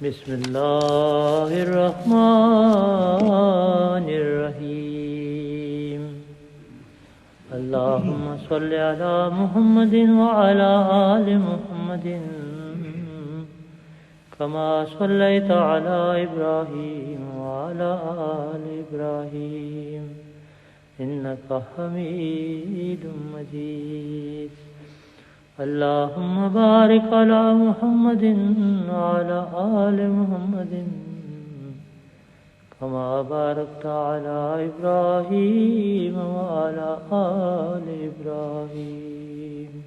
Bismillahirrahmanirrahim. Allahumma salli ala Muhammadin wa ala ali Muhammadin kama sallaita ala Ibrahim wa ala ali Ibrahim innaka Hamidum Majid. Allahumma barik ala Muhammadin wa ala ali Muhammadin kama barakta ala Ibrahim wa ala ali Ibrahim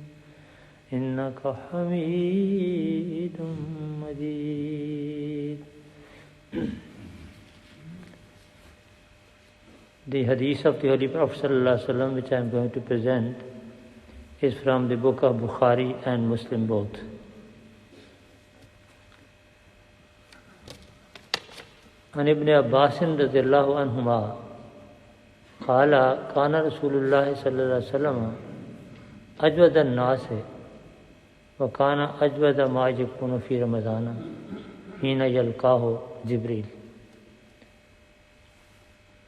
innaka Hamidum Majid. The Hadith of the Holy Prophet ﷺ, which I am going to present, is from the book of Bukhari and Muslim both. عن ابن عباس رضي الله عنهما قال كان رسول الله صلى الله عليه وسلم أجود الناس وكان أجود ما يكون في رمضان حين يلقاه جبريل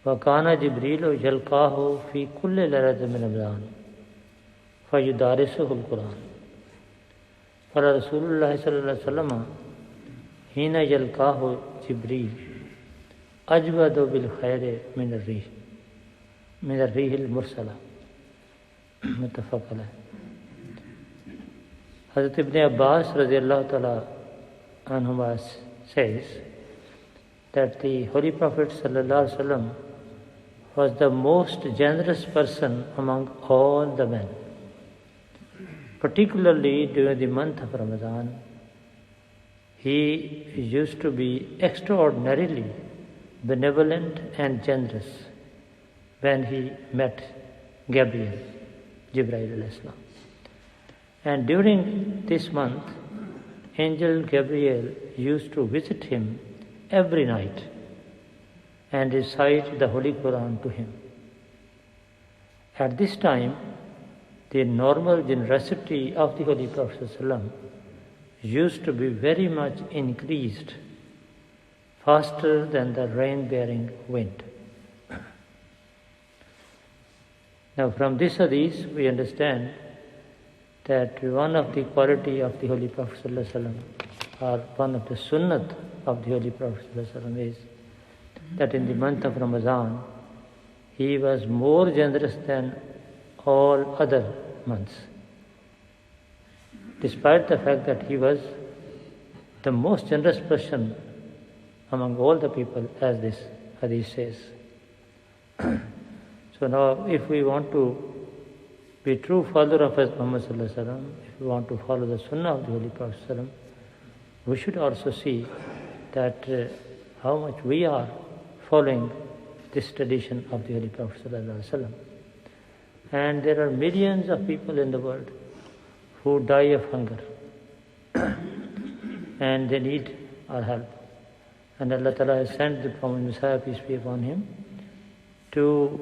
وكان جبريل يلقاه في كل ليلة من رمضان فيدارسه القرآن. قال رسول الله صلى الله عليه وسلم حين يلقاه جبريل أجود بالخير من الريح المرسلة. متفق عليه. Hazrat Ibn Abbas radiallahu ta'ala anhuma says that the Holy Prophet sallallahu alaihi wasallam was the most generous person among all the men. Particularly during the month of Ramadan, he used to be extraordinarily benevolent and generous when he met Jibreel alayhi salam. And during this month, Angel Gabriel used to visit him every night and recite the Holy Quran to him. At this time, the normal generosity of the Holy Prophet ﷺ used to be very much increased, faster than the rain-bearing wind. Now from this hadith we understand that one of the quality of the Holy Prophet ﷺ, or one of the sunnat of the Holy Prophet ﷺ, is that in the month of Ramadan he was more generous than all other months, despite the fact that he was the most generous person among all the people, as this hadith says. So now, if we want to be true follower of Hazrat Muhammad sallallahu alaihi wasallam, if we want to follow the sunnah of the Holy Prophet sallallahu alaihi wasallam, we should also see that how much we are following this tradition of the Holy Prophet sallallahu alaihi wasallam. And there are millions of people in the world who die of hunger and they need our help. And Allah Ta'ala has sent the Prophet Messiah, peace be upon him, to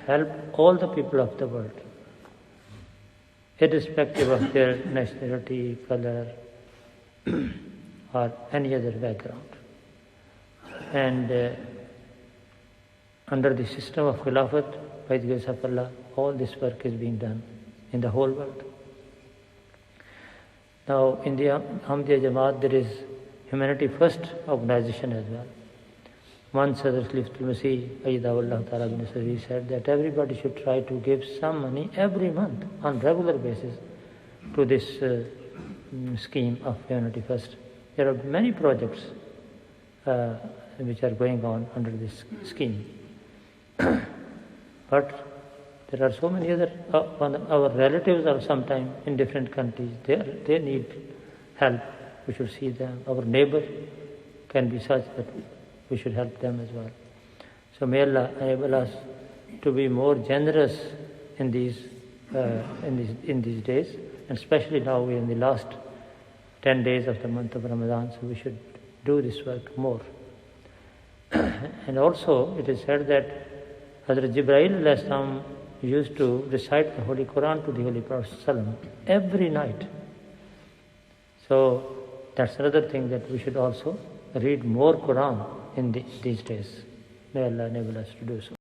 help all the people of the world, irrespective of their nationality, color, or any other background. And under the system of Khilafat, by the grace of Allah, all this work is being done in the whole world. Now, in the Ahmadiyya Jamaat, there is Humanity First organization as well. Once Hazrat Khalifatul Masih, Ayyadahullah Ta'ala bin Nasir, he said that everybody should try to give some money every month on regular basis to this scheme of Humanity First. There are many projects which are going on under this scheme. But there are so many other, our relatives are sometimes in different countries, they need help, we should see them. Our neighbor can be such that we should help them as well. So may Allah enable us to be more generous in these days, and especially now we are in the last 10 days of the month of Ramadan, so we should do this work more. And also it is said that Hazrat Jibreel alayhi salam used to recite the Holy Quran to the Holy Prophet ﷺ every night. So That's another thing, that we should also read more Quran in these days. May Allah enable us to do so.